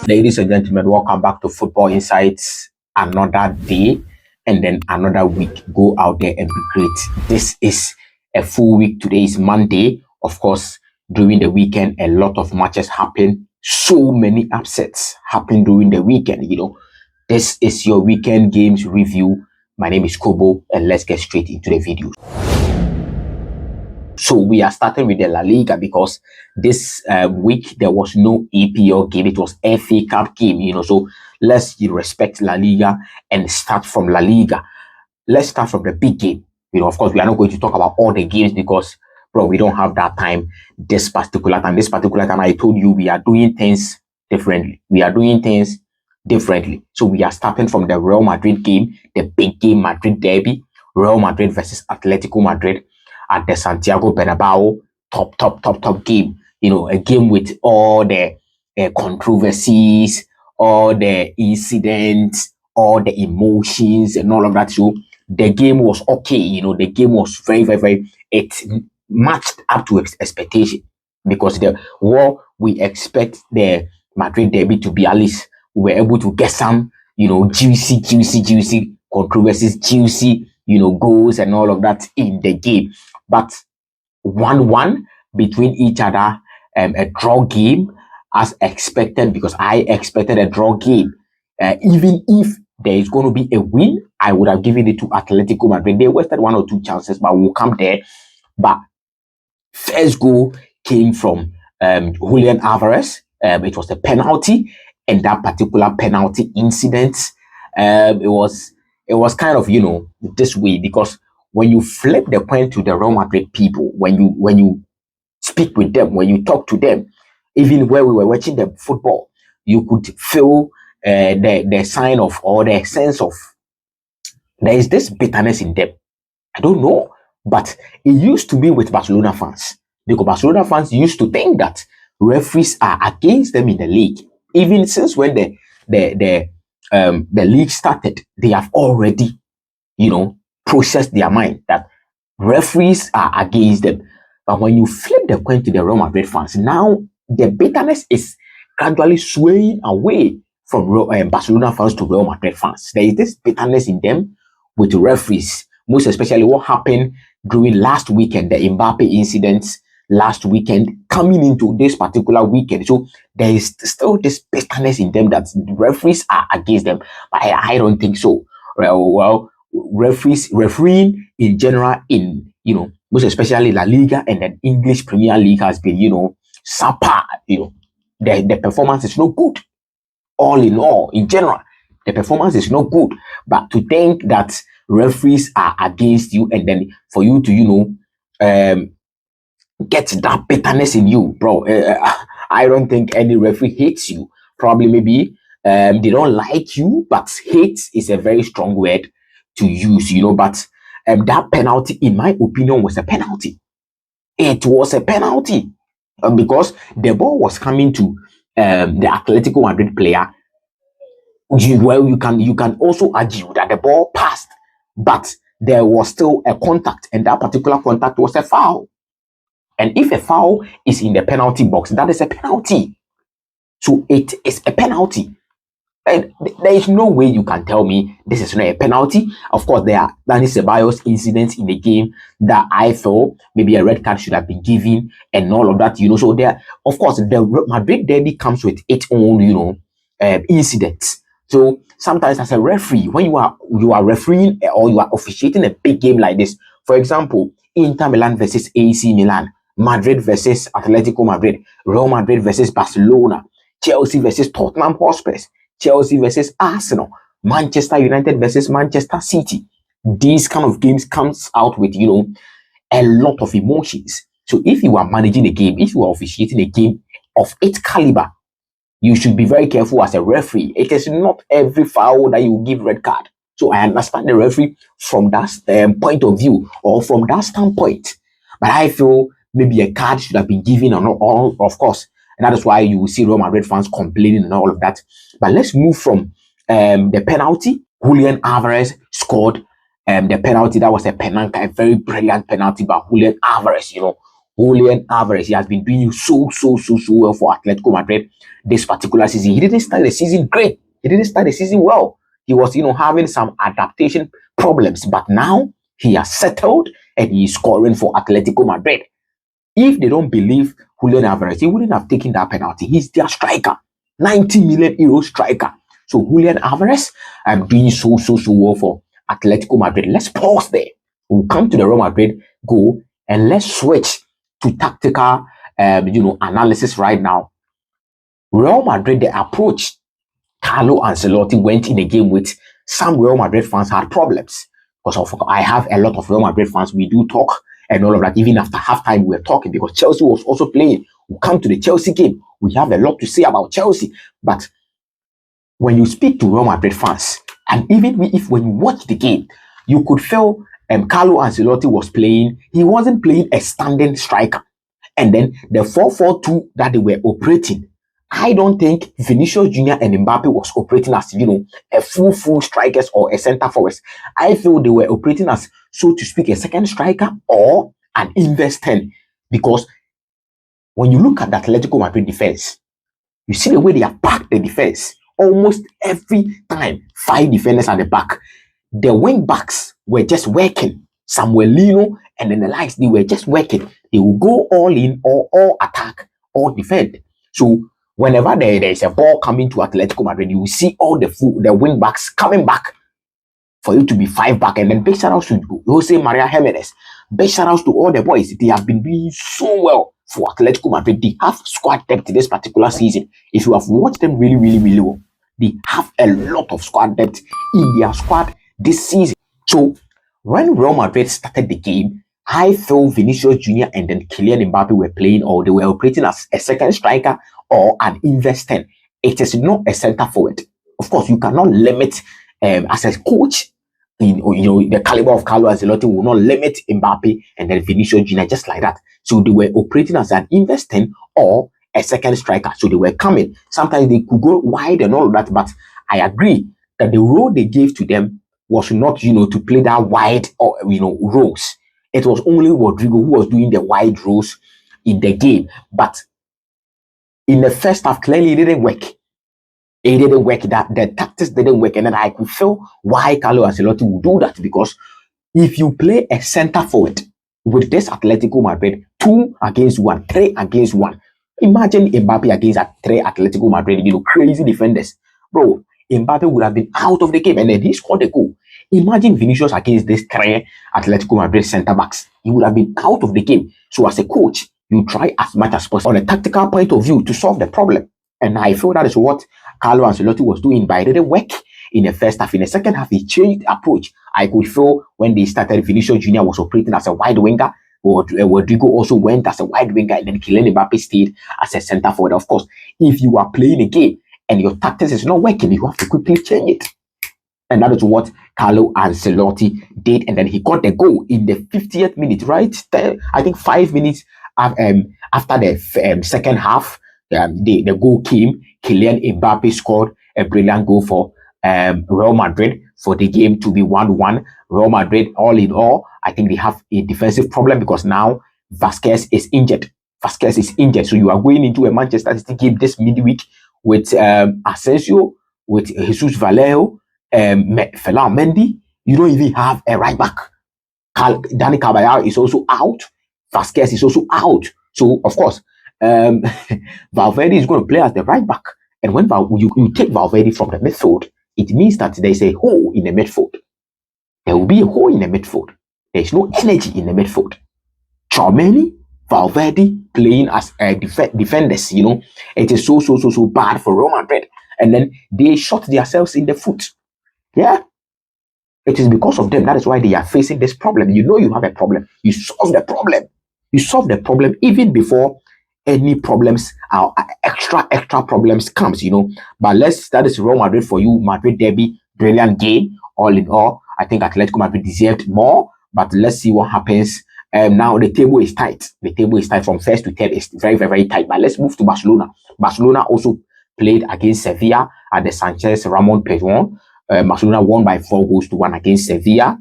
Ladies and gentlemen, welcome back to Football Insights. Another day and then another week. Go out there and be great. This is a full week. Today is Monday. Of course, during the weekend, a lot of matches happen. So many upsets happen during the weekend. This is your weekend games review. My name is Kobo, and let's get straight into the video. So we are starting with the La Liga because this week there was no EPL game. It was FA Cup game, So let's respect La Liga and start from La Liga. Let's start from the big game. Of course, we are not going to talk about all the games because, bro, we don't have that time this particular time. This particular time, I told you we are doing things differently. So we are starting from the Real Madrid game, the big game, Madrid derby, Real Madrid versus Atletico Madrid at the Santiago Bernabeu. Top game. A game with all the controversies, all the incidents, all the emotions, and all of that. So the game was okay. The game was very. It matched up to expectation because we expect the Madrid derby to be, at least we were able to get some, juicy controversies, juicy, goals and all of that in the game. But 1-1 between each other, a draw game as expected, because I expected a draw game. Even if there is going to be a win, I would have given it to Atletico Madrid. They wasted one or two chances, but we'll come there. But first goal came from Julian Alvarez. It was a penalty, and that particular penalty incident, it was kind of this way, because when you flip the coin to the Real Madrid people, when you speak with them, when you talk to them, even when we were watching the football, you could feel the sign of, or the sense of, there is this bitterness in them. I don't know, but it used to be with Barcelona fans, because Barcelona fans used to think that referees are against them in the league. Even since when the league started, they have already, processed their mind that referees are against them. But when you flip the coin to the Real Madrid fans, now the bitterness is gradually swaying away from Barcelona fans to Real Madrid fans. There is this bitterness in them with referees, most especially what happened during last weekend, the Mbappe incidents last weekend coming into this particular weekend. So there is still this bitterness in them that referees are against them. But I don't think so. Well, refereeing in general, in most especially La Liga and the English Premier League, has been subpar. The performance is not good. All in all, in general, the performance is not good. But to think that referees are against you, and then for you to get that bitterness in you, bro, I don't think any referee hates you. Probably maybe they don't like you, but hate is a very strong word to use, but that penalty, in my opinion, was a penalty. It was a penalty because the ball was coming to the Atletico Madrid player. You can also argue that the ball passed, but there was still a contact, and that particular contact was a foul. And if a foul is in the penalty box, that is a penalty. So it is a penalty. And there is no way you can tell me this is not a penalty. Of course, there are Dani Ceballos incidents in the game that I felt maybe a red card should have been given and all of that, So there, of course, the Madrid derby comes with its own, incidents. So sometimes as a referee, when you are refereeing or you are officiating a big game like this, for example, Inter Milan versus AC Milan, Madrid versus Atletico Madrid, Real Madrid versus Barcelona, Chelsea versus Tottenham Hotspur, Chelsea versus Arsenal, Manchester United versus Manchester City. These kind of games comes out with, a lot of emotions. So if you are managing a game, if you are officiating a game of its caliber, you should be very careful as a referee. It is not every foul that you give red card. So I understand the referee from that point of view, or from that standpoint. But I feel maybe a card should have been given, or not, all, of course. And that is why you will see Real Madrid fans complaining and all of that. But let's move from the penalty. Julian Alvarez scored the penalty. That was a penalty, a very brilliant penalty by Julian Alvarez, Julian Alvarez, he has been doing so well for Atletico Madrid this particular season. He didn't start the season great. He didn't start the season well. He was, having some adaptation problems, but now he has settled and he is scoring for Atletico Madrid. If they don't believe Julian Alvarez, he wouldn't have taken that penalty. He's their striker, 90 million euro striker. So Julian Alvarez, I'm doing so well for Atletico Madrid. Let's pause there. We'll come to the Real Madrid goal and let's switch to tactical, analysis right now. Real Madrid, the approach Carlo Ancelotti went in a game with some Real Madrid fans had problems. Because I have a lot of Real Madrid fans. We do talk and all of that. Even after halftime, we were talking because Chelsea was also playing. We'll come to the Chelsea game. We have a lot to say about Chelsea. But when you speak to Real Madrid fans, and even when you watch the game, you could feel Carlo Ancelotti was playing. He wasn't playing a standing striker. And then the 4-4-2 that they were operating, I don't think Vinicius Jr. and Mbappe was operating as, a full strikers or a center forward. I feel they were operating as, so to speak, a second striker or an inverse 10. Because when you look at the Atletico Madrid defense, you see the way they have packed the defense. Almost every time, 5 defenders at the back. The wing backs were just working. Samuel Lino and then the likes, they were just working. They will go all in or all attack or defend. So whenever there is a ball coming to Atletico Madrid, you will see all the wing backs coming back for you to be 5 back. And then big shout outs to Jose Maria Jimenez. Big shout outs to all the boys. They have been doing so well for Atletico Madrid. They have squad depth this particular season. If you have watched them really well, they have a lot of squad depth in their squad this season. So when Real Madrid started the game, I felt Vinicius Jr. and then Kylian Mbappe were playing, or they were operating as a second striker or an inverse 10. It is not a center forward. Of course, you cannot limit, as a coach, the caliber of Carlo Ancelotti will not limit Mbappe and then Vinicius Jr. just like that. So they were operating as an inverse 10 or a second striker. So they were coming. Sometimes they could go wide and all of that, but I agree that the role they gave to them was not, to play that wide or, roles. It was only Rodrigo who was doing the wide roles in the game. But in the first half, clearly it didn't work. It didn't work. That the tactics didn't work. And then I could feel why Carlo Ancelotti would do that. Because if you play a center forward with this Atletico Madrid, 2 against 1, 3 against 1, imagine Mbappe against 3 Atletico Madrid, crazy defenders. Bro, Mbappe would have been out of the game and then he scored a goal. Imagine Vinicius against these 3 Atletico Madrid center backs. He would have been out of the game. So as a coach, you try as much as possible on a tactical point of view to solve the problem. And I feel that is what Carlo Ancelotti was doing, but it didn't work in the first half. In the second half, he changed approach. I could feel when they started, Vinicius Jr. was operating as a wide winger. Rodrigo also went as a wide winger, and then Kylian Mbappe stayed as a center forward. Of course, if you are playing a game and your tactics is not working, you have to quickly change it. And that is what Carlo Ancelotti did. And then he got the goal in the 50th minute, right? I think 5 minutes after the second half, the goal came. Kylian Mbappe scored a brilliant goal for Real Madrid for the game to be 1-1. Real Madrid, all in all, I think they have a defensive problem because now Vasquez is injured. So you are going into a Manchester City game this midweek with Asensio, with Jesus Vallejo, Ferland Mendy. You don't even have a right back. Dani Carvajal is also out. Vasquez is also out. So, of course, Valverde is going to play as the right back. And when you take Valverde from the midfield, it means that there is a hole in the midfield. There will be a hole in the midfield. There is no energy in the midfield. Tchouaméni, Valverde playing as defenders, it is so bad for Real Madrid. And then they shot themselves in the foot. Yeah. It is because of them. That is why they are facing this problem. You have a problem. You solve the problem. You solve the problem even before any problems or extra problems comes, But that is Real Madrid for you. Madrid derby, brilliant game. All in all, I think Atletico Madrid deserved more. But let's see what happens. Now the table is tight. The table is tight from first to third. It's very, very tight. But let's move to Barcelona. Barcelona also played against Sevilla at the Sanchez Ramon Pizjuan. Barcelona won by 4-1 against Sevilla.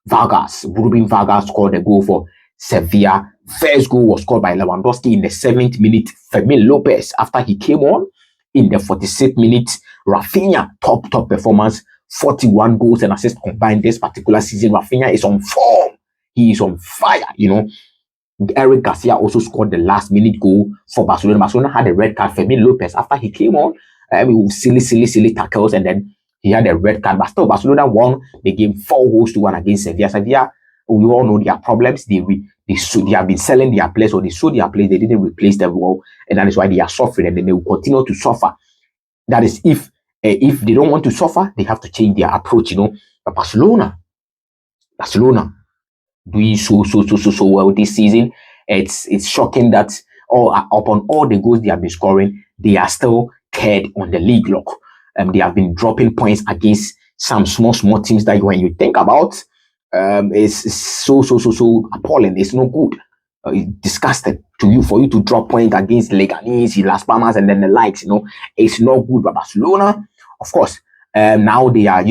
Ruben Vargas scored a goal for Sevilla First goal was scored by Lewandowski in the 7th minute. Fermin Lopez, after he came on in the 46th minute. Rafinha, top performance, 41 goals and assists combined this particular season. Rafinha is on form. He is on fire, Eric Garcia also scored the last minute goal for Barcelona. Barcelona had a red card. Fermin Lopez, after he came on, silly tackles, and then he had a red card. But still, Barcelona won the game 4-1 against Sevilla. Sevilla, we all know their problems. They have been selling their players, or they sold their players. They didn't replace them well, and that is why they are suffering, and then they will continue to suffer. That is if they don't want to suffer, they have to change their approach, But Barcelona doing so well this season. It's shocking that upon all the goals they have been scoring, they are still third on the league lock. They have been dropping points against some small teams that when you think about, it's so appalling. It's no good. It's disgusting for you to drop points against Leganés, Las Palmas, and then the likes. It's not good. But Barcelona, of course, now they are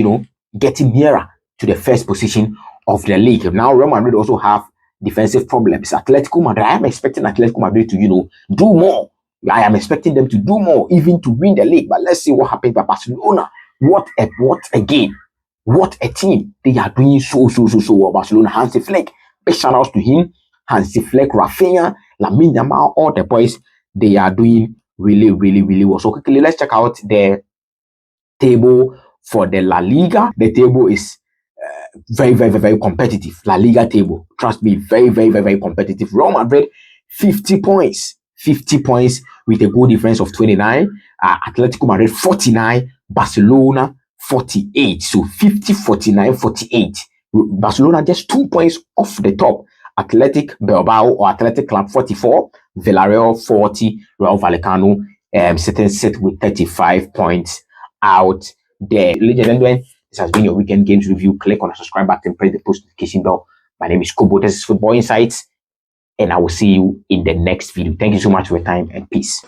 getting nearer to the first position of the league. Now Real Madrid also have defensive problems. Atletico Madrid, I am expecting Atletico Madrid to do more. I am expecting them to do more, even to win the league. But let's see what happens. But Barcelona, what a game. What a team. They are doing so well. Barcelona, Hansi Flick, big shout outs to him. Hansi Flick, Rafinha, Lamine Yamal, all the boys, they are doing really well. So quickly, let's check out the table for the La Liga. The table is very competitive. La Liga table, trust me, very competitive. Real Madrid, 50 points with a goal difference of 29. Atletico Madrid, 49. Barcelona, 48. So 50, 49, 48. Barcelona just 2 points off the top. Athletic Bilbao or Athletic Club, 44. Villarreal, 40. Real Vallecano sitting with 35 points out there. Ladies and gentlemen, this has been your weekend games review. Click on the subscribe button, press the post notification bell. My name is Kobo. This is Football Insights, and I will see you in the next video. Thank you so much for your time, and peace.